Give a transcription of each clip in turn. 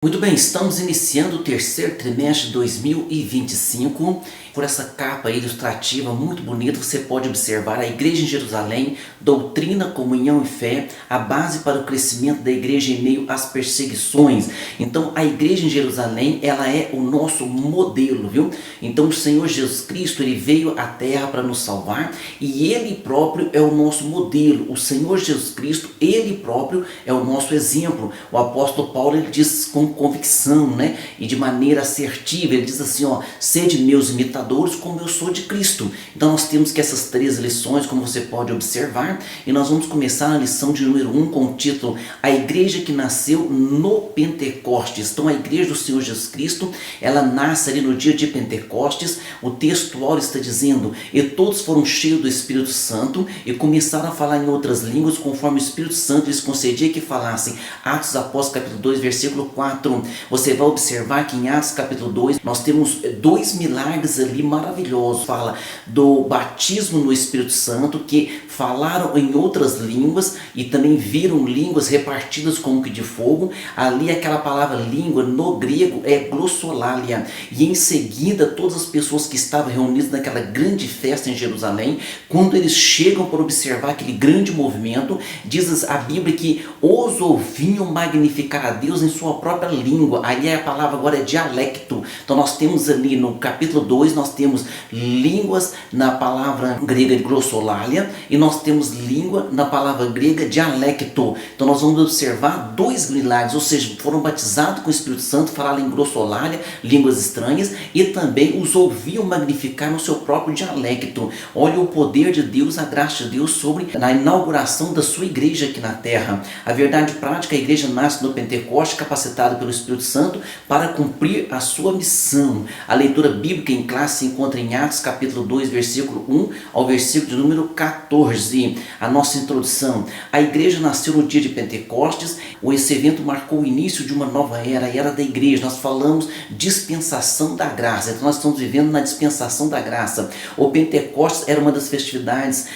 Muito bem, estamos iniciando o terceiro trimestre de 2025. Por essa capa ilustrativa muito bonita, você pode observar a Igreja em Jerusalém, doutrina, comunhão e fé, a base para o crescimento da igreja em meio às perseguições. Então, a Igreja em Jerusalém, ela é o nosso modelo, viu? Então, o Senhor Jesus Cristo, ele veio à Terra para nos salvar e Ele próprio é o nosso modelo. O Senhor Jesus Cristo, Ele próprio é o nosso exemplo. O apóstolo Paulo, ele diz com convicção, né? E de maneira assertiva, ele diz assim, ó, sede meus imitadores como eu sou de Cristo. Então nós temos que essas três lições, como você pode observar, e nós vamos começar a lição de número 1 com o título A Igreja que Nasceu no Pentecostes. Então a Igreja do Senhor Jesus Cristo, ela nasce ali no dia de Pentecostes. O textual está dizendo, e todos foram cheios do Espírito Santo e começaram a falar em outras línguas conforme o Espírito Santo lhes concedia que falassem. Atos Apóstolos capítulo 2, versículo 4. Você vai observar que em Atos capítulo 2 nós temos dois milagres ali maravilhosos. Fala do batismo no Espírito Santo, que falaram em outras línguas e também viram línguas repartidas como que de fogo. Ali aquela palavra língua no grego é glossolalia. E em seguida todas as pessoas que estavam reunidas naquela grande festa em Jerusalém, quando eles chegam para observar aquele grande movimento, diz a Bíblia que os ouviam magnificar a Deus em sua própria língua. Aí a palavra agora é dialecto. Então nós temos ali no capítulo 2, nós temos línguas na palavra grega glossolalia e nós temos língua na palavra grega dialecto. Então nós vamos observar dois milagres, ou seja, foram batizados com o Espírito Santo, falaram em glossolalia, línguas estranhas, e também os ouviam magnificar no seu próprio dialecto. Olha o poder de Deus, a graça de Deus sobre a inauguração da sua igreja aqui na terra. A verdade prática, a igreja nasce no Pentecostes, capacitada pelo Espírito Santo para cumprir a sua missão. A leitura bíblica em classe se encontra em Atos capítulo 2, versículo 1 ao versículo de número 14. A nossa introdução. A igreja nasceu no dia de Pentecostes. Esse evento marcou o início de uma nova era, a era da igreja. Nós falamos dispensação da graça. Então nós estamos vivendo na dispensação da graça. O Pentecostes era uma das festividades,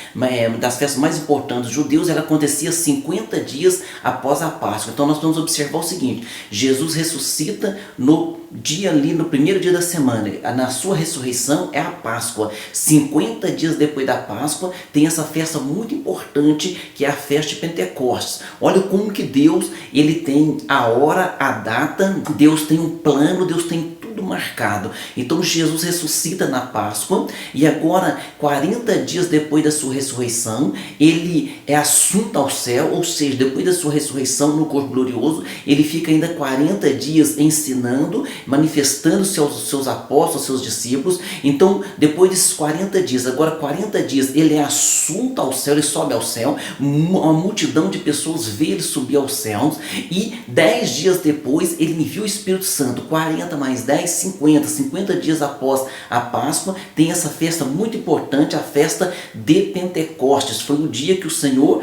das festas mais importantes dos judeus. Ela acontecia 50 dias após a Páscoa. Então nós vamos observar o seguinte: Jesus ressuscita no dia ali, no primeiro dia da semana. Na sua ressurreição é a Páscoa. 50 dias depois da Páscoa tem essa festa muito importante, que é a festa de Pentecostes. Olha como que Deus, ele tem a hora, a data, Deus tem um plano, Deus tem tudo marcado. Então Jesus ressuscita na Páscoa e agora 40 dias depois da sua ressurreição, ele é assunto ao céu, ou seja, depois da sua ressurreição no corpo glorioso, ele fica ainda 40 dias ensinando, manifestando seus apóstolos, seus discípulos. Então depois desses 40 dias, agora 40 dias, ele é assunto ao céu, ele sobe ao céu, uma multidão de pessoas vê ele subir aos céus, e 10 dias depois ele envia o Espírito Santo. 40 mais 10, 50 dias após a Páscoa, tem essa festa muito importante, a festa de Pentecostes. Foi o dia que o Senhor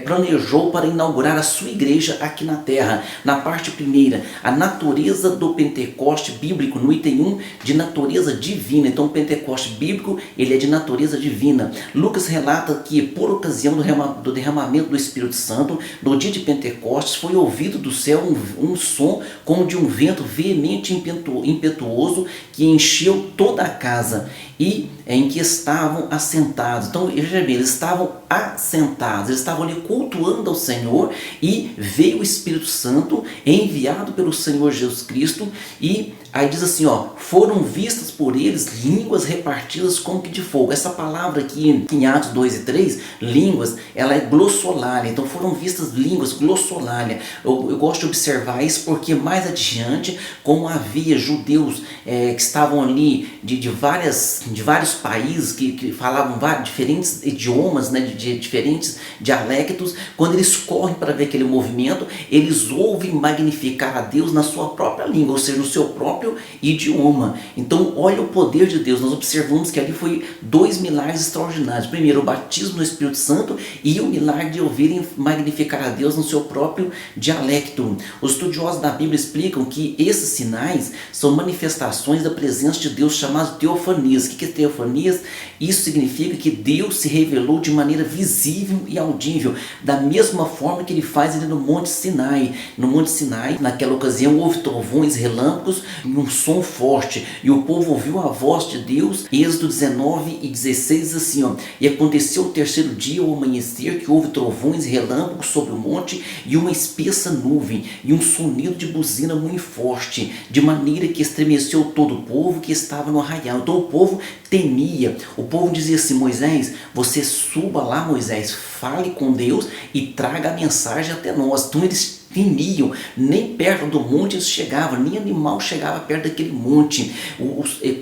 planejou para inaugurar a sua igreja aqui na terra. Na parte primeira, a natureza do Pentecoste bíblico, no item 1, de natureza divina. Então o Pentecoste bíblico, ele é de natureza divina. Lucas relata que por ocasião do derramamento do Espírito Santo, no dia de Pentecostes, foi ouvido do céu um som como de um vento veemente e impetuoso que encheu toda a casa e em que estavam assentados. Então, veja bem, eles estavam assentados, eles estavam ali cultuando ao Senhor, e veio o Espírito Santo enviado pelo Senhor Jesus Cristo, e aí diz assim, ó, foram vistas por eles línguas repartidas como que de fogo. Essa palavra aqui em Atos 2 e 3, línguas, ela é glossolalia. Então foram vistas línguas glossolalia. Eu gosto de observar isso porque mais adiante, como havia judeus que estavam ali de vários países que falavam diferentes idiomas, né, de diferentes dialectos, quando eles correm para ver aquele movimento, eles ouvem magnificar a Deus na sua própria língua, ou seja, no seu próprio idioma. Então olha o poder de Deus. Nós observamos que ali foi dois milagres extraordinários. Primeiro, o batismo no Espírito Santo, e o milagre de ouvirem magnificar a Deus no seu próprio dialecto. Os estudiosos da Bíblia explicam que esses sinais são manifestações da presença de Deus chamadas teofanias. O que é teofanias? Isso significa que Deus se revelou de maneira visível e audível, da mesma forma que ele faz ali no Monte Sinai. No Monte Sinai, naquela ocasião, houve trovões, relâmpagos e um som forte, e o povo ouviu a voz de Deus. Êxodo 19 e 16 diz assim, ó: e aconteceu o terceiro dia ao amanhecer, que houve trovões e relâmpagos sobre o monte, e uma espessa nuvem, e um sonido de buzina muito forte, de maneira que estremeceu todo o povo que estava no arraial. Então o povo temia. O povo dizia assim: Moisés, você suba lá, Moisés, fale com Deus e traga a mensagem até nós. Então eles temiam, nem perto do monte eles chegavam, nem animal chegava perto daquele monte.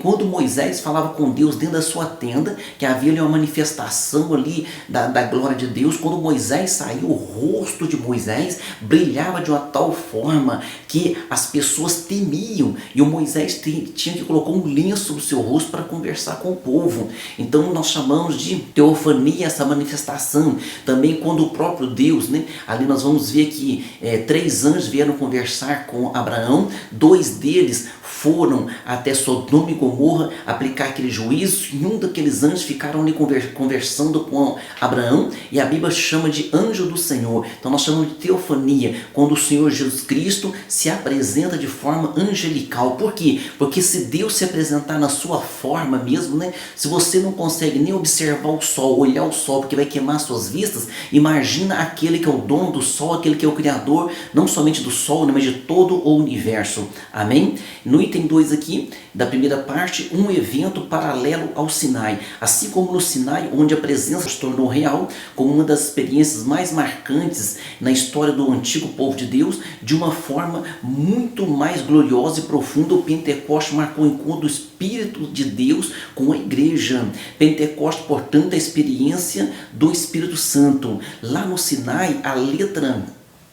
Quando Moisés falava com Deus dentro da sua tenda, que havia ali uma manifestação ali da glória de Deus, quando Moisés saiu, o rosto de Moisés brilhava de uma tal forma que as pessoas temiam, e o Moisés tinha que colocar um lenço sobre o seu rosto para conversar com o povo. Então nós chamamos de teofania essa manifestação. Também quando o próprio Deus, né, ali nós vamos ver que 3 anjos vieram conversar com Abraão, 2 deles foram até Sodoma e Gomorra aplicar aquele juízo, e um daqueles anjos ficaram ali conversando com Abraão, e a Bíblia chama de anjo do Senhor. Então nós chamamos de teofania, quando o Senhor Jesus Cristo se apresenta de forma angelical. Por quê? Porque se Deus se apresentar na sua forma mesmo, né, se você não consegue nem observar o sol, olhar o sol, porque vai queimar suas vistas, imagina aquele que é o dono do sol, aquele que é o Criador, não somente do sol, mas de todo o universo. Amém? No item 2 aqui, da primeira parte, um evento paralelo ao Sinai. Assim como no Sinai, onde a presença se tornou real, como uma das experiências mais marcantes na história do antigo povo de Deus, de uma forma muito mais gloriosa e profunda, o Pentecoste marcou o encontro do Espírito de Deus com a igreja. Pentecoste, portanto, é a experiência do Espírito Santo. Lá no Sinai, a letra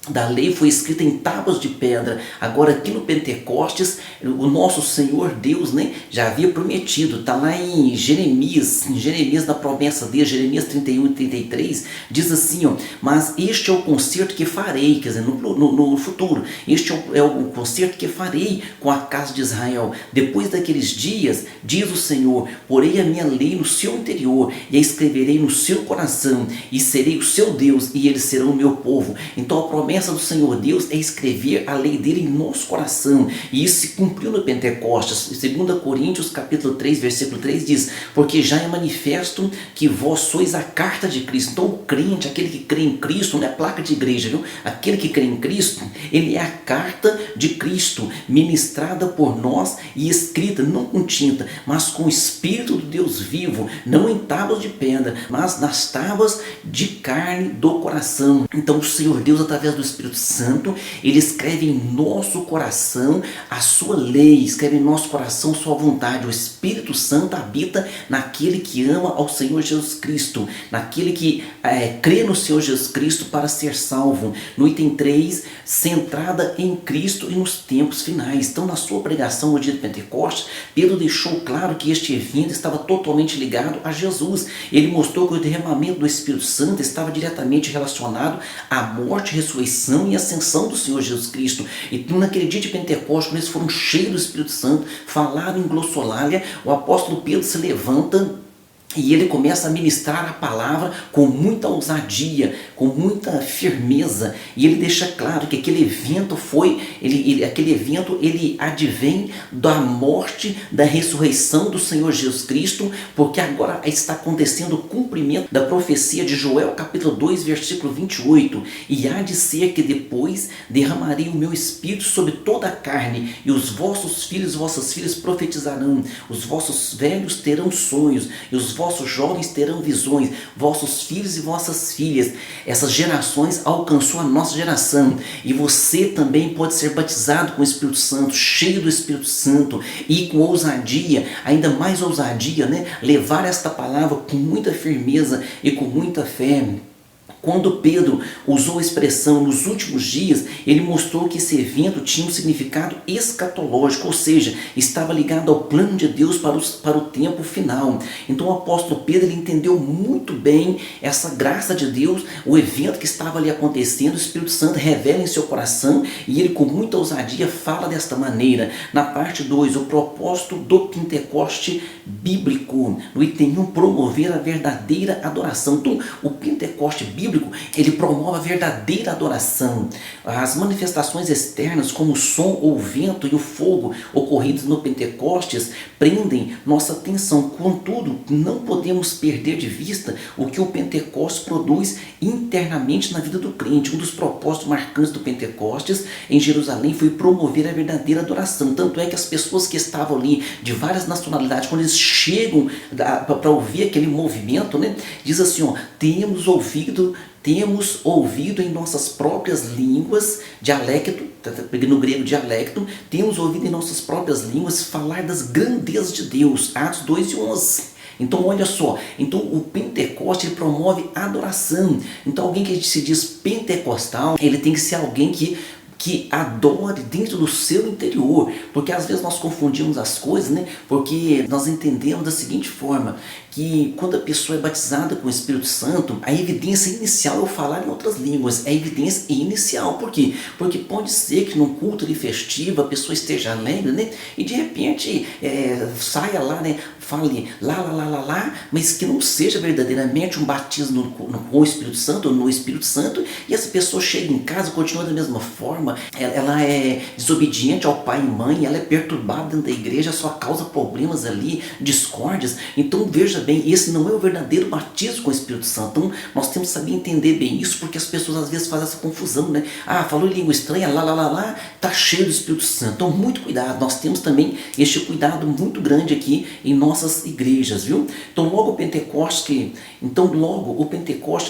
da lei foi escrita em tábuas de pedra. Agora aqui no Pentecostes, o nosso Senhor Deus, né, já havia prometido. Está lá em Jeremias da promessa dele, Jeremias 31 e 33, diz assim, ó: mas este é o concerto que farei, quer dizer, no futuro, este é o concerto que farei com a casa de Israel. Depois daqueles dias, diz o Senhor, porei a minha lei no seu interior, e a escreverei no seu coração, e serei o seu Deus, e eles serão o meu povo. Então a promessa do Senhor Deus é escrever a lei dele em nosso coração, e isso se cumpriu no Pentecostes. 2 Coríntios capítulo 3, versículo 3 diz: porque já é manifesto que vós sois a carta de Cristo. Então o crente, aquele que crê em Cristo, não é placa de igreja, viu? Aquele que crê em Cristo, ele é a carta de Cristo, ministrada por nós e escrita não com tinta, mas com o Espírito do Deus vivo, não em tábuas de pedra, mas nas tábuas de carne do coração. Então o Senhor Deus, através do Espírito Santo, ele escreve em nosso coração a sua lei, escreve em nosso coração sua vontade. O Espírito Santo habita naquele que ama ao Senhor Jesus Cristo, naquele que crê no Senhor Jesus Cristo para ser salvo. No item 3, centrada em Cristo e nos tempos finais. Então, na sua pregação no dia de Pentecostes, Pedro deixou claro que este evento estava totalmente ligado a Jesus. Ele mostrou que o derramamento do Espírito Santo estava diretamente relacionado à morte, ressurreição e ascensão do Senhor Jesus Cristo. E naquele dia de Pentecostes, quando eles foram cheios do Espírito Santo, falaram em glossolalia, o apóstolo Pedro se levanta e ele começa a ministrar a palavra com muita ousadia, com muita firmeza, e ele deixa claro que aquele evento ele advém da morte, da ressurreição do Senhor Jesus Cristo, porque agora está acontecendo o cumprimento da profecia de Joel capítulo 2, versículo 28, e há de ser que depois derramarei o meu Espírito sobre toda a carne, e os vossos filhos e vossas filhas profetizarão, os vossos velhos terão sonhos, e os vossos jovens terão visões, vossos filhos e vossas filhas. Essas gerações alcançou a nossa geração, e você também pode ser batizado com o Espírito Santo, cheio do Espírito Santo, e com ousadia, ainda mais ousadia, né? Levar esta palavra com muita firmeza e com muita fé. Quando Pedro usou a expressão nos últimos dias, ele mostrou que esse evento tinha um significado escatológico, ou seja, estava ligado ao plano de Deus para o tempo final. Então o apóstolo Pedro ele entendeu muito bem essa graça de Deus, o evento que estava ali acontecendo, o Espírito Santo revela em seu coração e ele com muita ousadia fala desta maneira. Na parte 2, o propósito do Pentecoste bíblico. No item 1, promover a verdadeira adoração. Então o Pentecoste bíblico ele promove a verdadeira adoração. As manifestações externas como o som ou o vento e o fogo ocorridos no Pentecostes prendem nossa atenção. Contudo, não podemos perder de vista o que o Pentecostes produz internamente na vida do crente. Um dos propósitos marcantes do Pentecostes em Jerusalém foi promover a verdadeira adoração. Tanto é que as pessoas que estavam ali de várias nacionalidades, quando eles chegam para ouvir aquele movimento, né, diz assim, ó, temos ouvido em nossas próprias línguas, dialecto, no grego dialecto, temos ouvido em nossas próprias línguas falar das grandezas de Deus. Atos 2:11. Então olha só, então o Pentecoste ele promove adoração. Então alguém que se diz pentecostal, ele tem que ser alguém que adore dentro do seu interior, porque às vezes nós confundimos as coisas, né? Porque nós entendemos da seguinte forma, que quando a pessoa é batizada com o Espírito Santo, a evidência inicial é o falar em outras línguas, é a evidência inicial. Por quê? Porque pode ser que num culto ali festivo a pessoa esteja alegre, né? E de repente saia lá, né? Fale lá, mas que não seja verdadeiramente um batismo com o Espírito Santo ou no Espírito Santo, e essa pessoa chega em casa, continua da mesma forma, ela é desobediente ao pai e mãe, ela é perturbada dentro da igreja, só causa problemas ali, discórdias. Então veja bem, esse não é o verdadeiro batismo com o Espírito Santo. Então nós temos que saber entender bem isso, porque as pessoas às vezes fazem essa confusão, né? Falou em língua estranha, tá cheio do Espírito Santo. Então muito cuidado, nós temos também este cuidado muito grande aqui em nossas igrejas, viu? Então logo o Pentecoste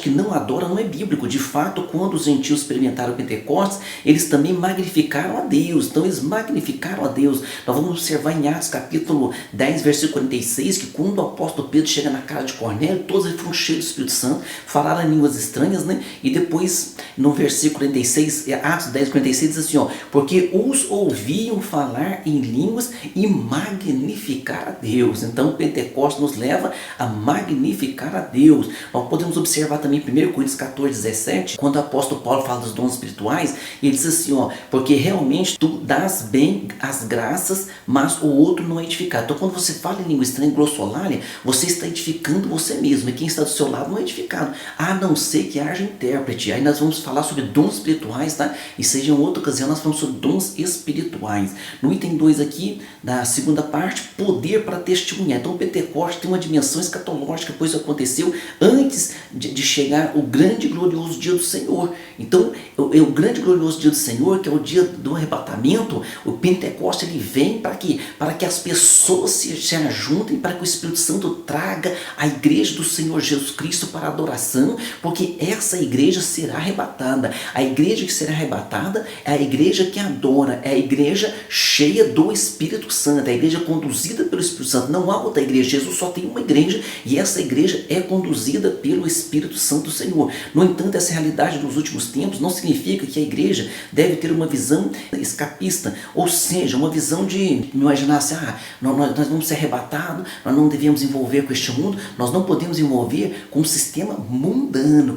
que não adora não é bíblico. De fato, quando os gentios experimentaram o Pentecostes, eles também magnificaram a Deus. Então eles magnificaram a Deus. Nós vamos observar em Atos capítulo 10, versículo 46, que quando o apóstolo Pedro chega na casa de Cornélio, todos eles foram cheios do Espírito Santo, falaram em línguas estranhas, né? E depois no versículo 46, Atos 10, 46 diz assim, ó, porque os ouviam falar em línguas e magnificar a Deus. Então o Pentecostes nos leva a magnificar a Deus. Nós podemos observar também 1 Coríntios 14, 17, quando o apóstolo Paulo fala dos dons espirituais, ele diz assim, ó, porque realmente tu dás bem as graças, mas o outro não é edificado. Então quando você fala em língua estranha, glossolária, você está edificando você mesmo, e quem está do seu lado não é edificado, a não ser que haja intérprete. Aí nós vamos falar sobre dons espirituais, tá? E seja em outra ocasião nós falamos sobre dons espirituais. No item 2 aqui, da segunda parte, poder para testemunhar. Então o Pentecoste tem uma dimensão escatológica, pois aconteceu antes de chegar o grande e glorioso dia do Senhor. Então o grande e glorioso dia do Senhor, que é o dia do arrebatamento, o Pentecoste ele vem para que as pessoas se ajuntem, para que o Espírito Santo traga a igreja do Senhor Jesus Cristo para a adoração, porque essa igreja será arrebatada. A igreja que será arrebatada é a igreja que adora, é a igreja cheia do Espírito Santo, é a igreja conduzida pelo Espírito Santo. Não há outra igreja, Jesus só tem uma igreja e essa igreja é conduzida pelo Espírito Santo do Senhor. No entanto, essa realidade dos últimos tempos não significa que a igreja deve ter uma visão escapista, ou seja, uma visão de imaginar assim, nós vamos ser arrebatados, nós não devemos envolver com este mundo, nós não podemos envolver com o sistema mundano,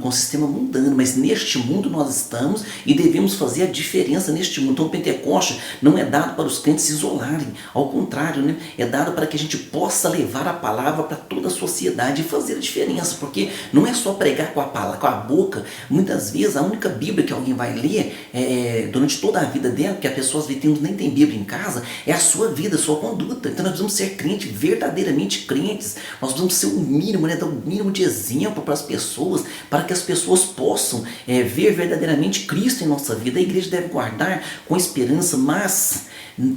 mas neste mundo nós estamos e devemos fazer a diferença neste mundo. Então o Pentecoste não é dado para os crentes se isolarem, ao contrário, né? É dado para que a gente possa levar a palavra para toda a sociedade e fazer a diferença, porque não é só pregar com a palavra, com a boca. Muitas vezes a única Bíblia que alguém vai ler durante toda a vida dela, porque a pessoa às vezes nem tem Bíblia em casa, é a sua vida, a sua conduta. Então nós precisamos ser crentes, verdadeiramente crentes. Nós precisamos ser o mínimo, né? Dar o mínimo de exemplo para as pessoas, para que as pessoas possam ver verdadeiramente Cristo em nossa vida. A igreja deve guardar com esperança, mas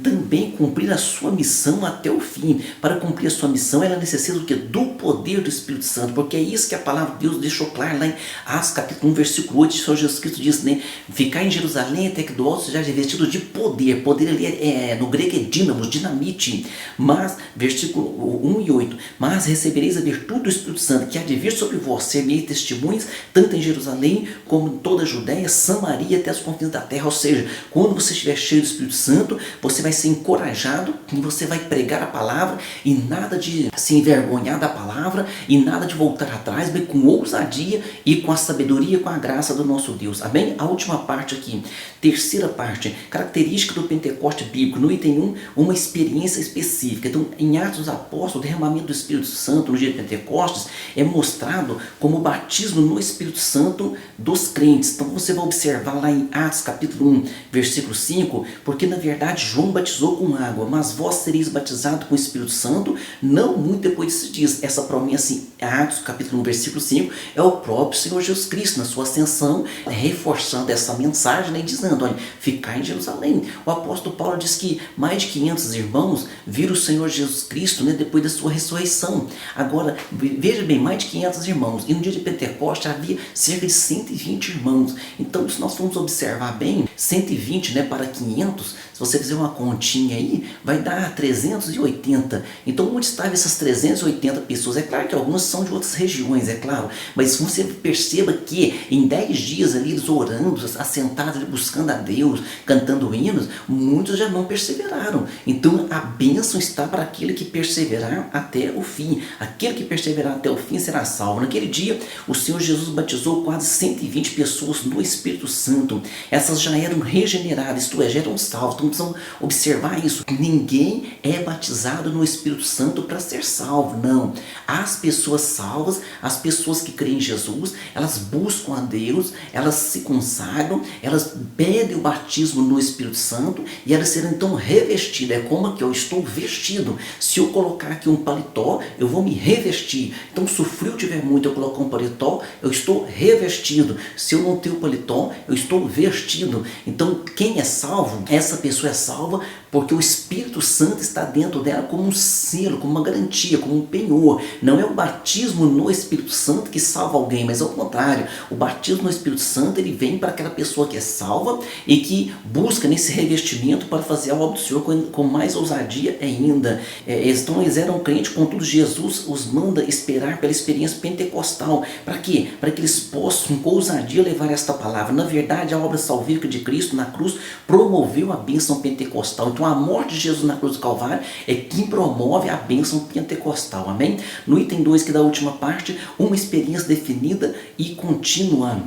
também cumprir a sua missão até o fim. Para cumprir a sua missão, ela necessita do quê? Do poder do Espírito Santo, porque é isso que a palavra de Deus deixou claro lá em Atos capítulo 1, versículo 8, o Senhor Jesus Cristo diz, né? Ficar em Jerusalém até que do alto seja revestido de poder. Poder ali no grego é dínamos, dinamite. Mas, versículo 1 e 8, mas recebereis a virtude do Espírito Santo, que há de vir sobre vós, ser-me testemunhas, tanto em Jerusalém como em toda a Judéia, Samaria, até as confins da terra. Ou seja, quando você estiver cheio do Espírito Santo, você vai ser encorajado e você vai pregar a palavra, e nada de se envergonhar da palavra, e nada de voltar atrás, mas com ousadia e com a sabedoria, com a graça do nosso Deus. Amém? A última parte aqui, terceira parte, característica do Pentecoste bíblico, no item 1, uma experiência específica. Então, em Atos dos Apóstolos, o derramamento do Espírito Santo no dia de Pentecostes é mostrado como o batismo no Espírito Santo dos crentes. Então, você vai observar lá em Atos capítulo 1, versículo 5, porque na verdade João batizou com água, mas vós sereis batizados com o Espírito Santo, não muito depois desses dias. Essa promessa em Atos capítulo 1, versículo 5, é o próprio Senhor Jesus Cristo, na sua ascensão, reforçando essa mensagem, né, e dizendo, olha, ficar em Jerusalém. O apóstolo Paulo diz que mais de 500 irmãos viram o Senhor Jesus Cristo, né, depois da sua ressurreição. Agora, veja bem, mais de 500 irmãos, e no dia de Pentecoste havia cerca de 120 irmãos. Então, se nós formos observar bem, 120, né, para 500, se você fizer uma continha aí, vai dar 380. Então, onde estavam essas 380 pessoas? É claro que algumas são de outras regiões, é claro, mas você perceba que em 10 dias ali, eles orando, assentados ali, buscando a Deus, cantando hinos, muitos já não perseveraram. Então, a bênção está para aquele que perseverar até o fim. Aquele que perseverar até o fim será salvo. Naquele dia, o Senhor Jesus batizou quase 120 pessoas no Espírito Santo. Essas já eram regeneradas, isto é, já eram salvas. Então, precisam observar isso. Ninguém é batizado no Espírito Santo para ser salvo, não. As pessoas salvas, as pessoas que creem em Jesus, elas buscam a Deus, elas se consagram, elas pedem o batismo no Espírito Santo e elas serão então revestidas. É como que eu estou vestido. Se eu colocar aqui um paletó, eu vou me revestir. Então, se o frio tiver muito, eu colocar um paletó, eu estou revestido. Se eu não tenho paletó, eu estou vestido. Então, quem é salvo, essa pessoa é salva porque o Espírito Santo está dentro dela como um selo, como uma garantia, como um penhor. Não é o batismo no Espírito Santo que salva alguém, mas ao contrário, o batismo no Espírito Santo, ele vem para aquela pessoa que é salva e que busca nesse revestimento para fazer a obra do Senhor com mais ousadia ainda. Eles eram crentes, contudo Jesus os manda esperar pela experiência pentecostal. Para quê? Para que eles possam com ousadia levar esta palavra. Na verdade, a obra salvífica de Cristo na cruz promoveu a bênção pentecostal. Então, a morte de Jesus na cruz do Calvário é quem promove a bênção pentecostal. Amém? No item 2, que da última parte, uma experiência definida e contínua.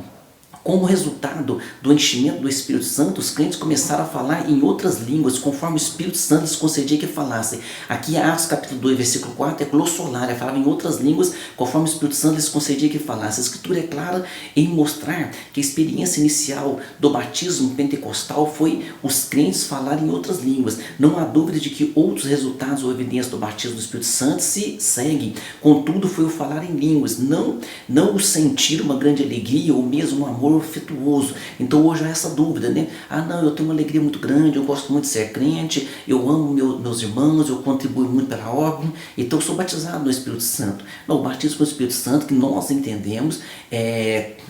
Como resultado do enchimento do Espírito Santo, os crentes começaram a falar em outras línguas, conforme o Espírito Santo lhes concedia que falassem. Aqui, Atos capítulo 2, versículo 4, é glossolalia, falava em outras línguas, conforme o Espírito Santo lhes concedia que falassem. A Escritura é clara em mostrar que a experiência inicial do batismo pentecostal foi os crentes falarem em outras línguas. Não há dúvida de que outros resultados ou evidências do batismo do Espírito Santo se seguem. Contudo, foi o falar em línguas, não o sentir uma grande alegria ou mesmo um amor afetuoso. Então hoje há essa dúvida, né? Ah, não, eu tenho uma alegria muito grande, eu gosto muito de ser crente, eu amo meus irmãos, eu contribuo muito pela obra, então eu sou batizado no Espírito Santo. Não, o batismo no Espírito Santo, que nós entendemos,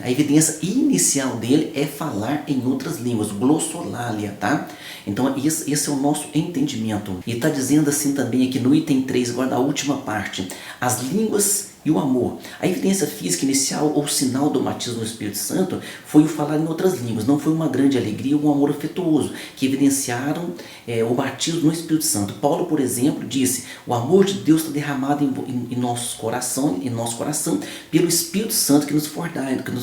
a evidência inicial dele é falar em outras línguas, glossolalia, tá? Então esse é o nosso entendimento. E está dizendo assim também aqui no item 3, agora da última parte, as línguas e o amor. A evidência física inicial ou sinal do batismo no Espírito Santo foi o falar em outras línguas. Não foi uma grande alegria ou um amor afetuoso que evidenciaram o batismo no Espírito Santo. Paulo, por exemplo, disse: o amor de Deus está derramado em nosso coração pelo Espírito Santo que nos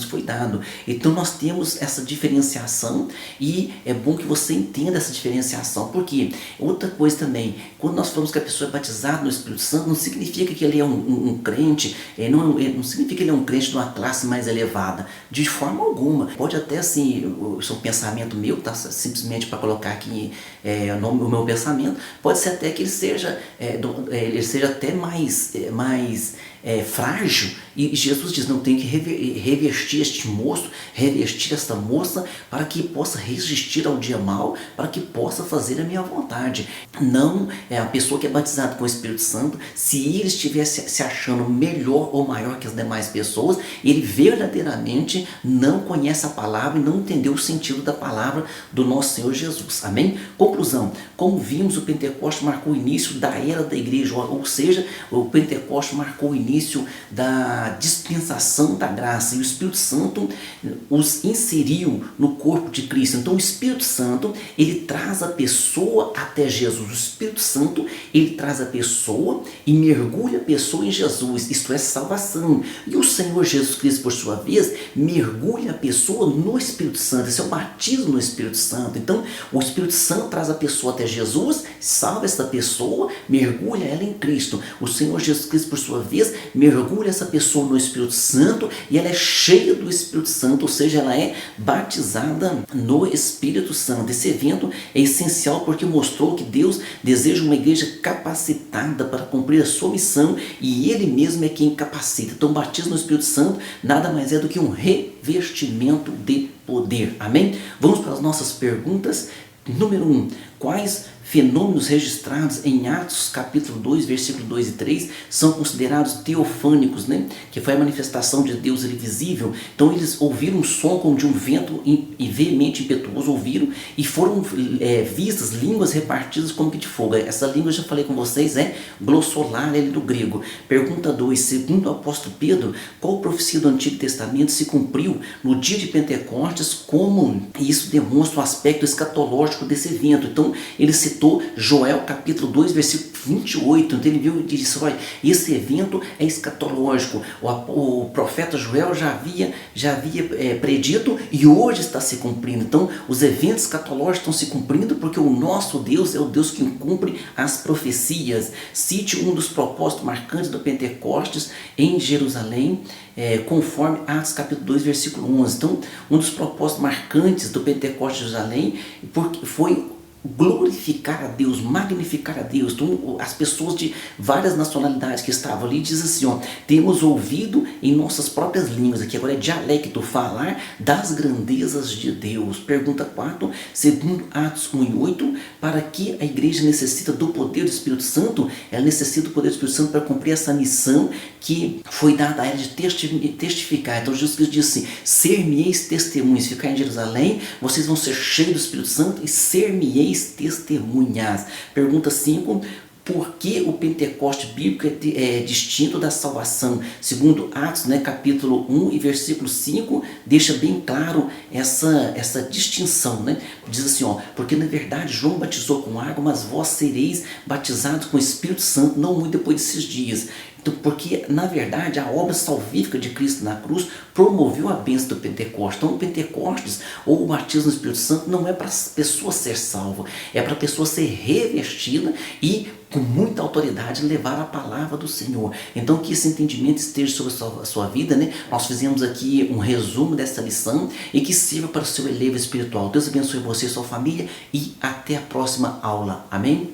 foi dado. Então nós temos essa diferenciação e é bom que você entenda essa diferenciação. Porque outra coisa também, quando nós falamos que a pessoa é batizada no Espírito Santo, não significa que ele é um crente crente, não significa que ele é um crente de uma classe mais elevada, de forma alguma. Pode até assim, isso é um pensamento meu, tá? Simplesmente para colocar aqui o meu pensamento, pode ser até que ele seja até mais frágil, e Jesus diz, não, tem que revestir este moço, revestir esta moça, para que possa resistir ao dia mau, para que possa fazer a minha vontade. Não é a pessoa que é batizada com o Espírito Santo, se ele estiver se achando melhor ou maior que as demais pessoas, ele verdadeiramente não conhece a palavra e não entendeu o sentido da palavra do nosso Senhor Jesus. Amém? Conclusão, como vimos, o Pentecoste marcou o início da era da igreja, ou seja, o Pentecoste marcou o início da dispensação da graça, e o Espírito Santo os inseriu no corpo de Cristo. Então o Espírito Santo, ele traz a pessoa até Jesus. O Espírito Santo, ele traz a pessoa e mergulha a pessoa em Jesus, isto é, salvação. E o Senhor Jesus Cristo, por sua vez, mergulha a pessoa no Espírito Santo. Esse é o batismo no Espírito Santo. Então o Espírito Santo traz a pessoa até Jesus, salva essa pessoa, mergulha ela em Cristo. O Senhor Jesus Cristo, por sua vez, mergulha essa pessoa no Espírito Santo e ela é cheia do Espírito Santo, ou seja, ela é batizada no Espírito Santo. Esse evento é essencial porque mostrou que Deus deseja uma igreja capacitada para cumprir a sua missão, e Ele mesmo é quem capacita. Então o batismo no Espírito Santo nada mais é do que um revestimento de poder. Amém? Vamos para as nossas perguntas. Número 1. Quais fenômenos registrados em Atos capítulo 2, versículo 2 e 3 são considerados teofânicos, né? Que foi a manifestação de Deus visível. Então eles ouviram um som como de um vento veemente, impetuoso, ouviram, e foram vistas línguas repartidas como que de fogo. Essa língua, eu já falei com vocês, é glossolalia do grego. Pergunta 2, segundo o apóstolo Pedro, qual profecia do Antigo Testamento se cumpriu no dia de Pentecostes, como isso demonstra o aspecto escatológico desse evento? Então ele citou Joel capítulo 2, versículo 28, então ele viu e disse, olha, esse evento é escatológico, o profeta Joel já havia predito e hoje está se cumprindo. Então os eventos escatológicos estão se cumprindo porque o nosso Deus é o Deus que cumpre as profecias. Cite um dos propósitos marcantes do Pentecostes em Jerusalém, conforme Atos capítulo 2, versículo 11. Então um dos propósitos marcantes do Pentecostes de Jerusalém foi glorificar a Deus, magnificar a Deus. Então as pessoas de várias nacionalidades que estavam ali dizem assim, ó, temos ouvido em nossas próprias línguas, aqui agora é dialecto, falar das grandezas de Deus. Pergunta 4, segundo Atos 1 e 8, para que a igreja necessita do poder do Espírito Santo? Ela necessita do poder do Espírito Santo para cumprir essa missão que foi dada a ela de testificar. Então Jesus Cristo disse assim, ser-me-eis testemunhas, ficar em Jerusalém, vocês vão ser cheios do Espírito Santo e ser-me-eis testemunhas. Pergunta 5, por que o Pentecoste bíblico é distinto da salvação? Segundo Atos, capítulo 1 e versículo 5, deixa bem claro essa distinção, né? Diz assim, ó, porque na verdade João batizou com água, mas vós sereis batizados com o Espírito Santo não muito depois desses dias. Então, porque na verdade a obra salvífica de Cristo na cruz promoveu a bênção do Pentecostes. Então o Pentecostes ou o batismo no Espírito Santo não é para a pessoa ser salva, é para a pessoa ser revestida e com muita autoridade levar a palavra do Senhor. Então que esse entendimento esteja sobre a sua vida, né? Nós fizemos aqui um resumo dessa lição e que sirva para o seu elevo espiritual. Deus abençoe você e sua família e até a próxima aula. Amém?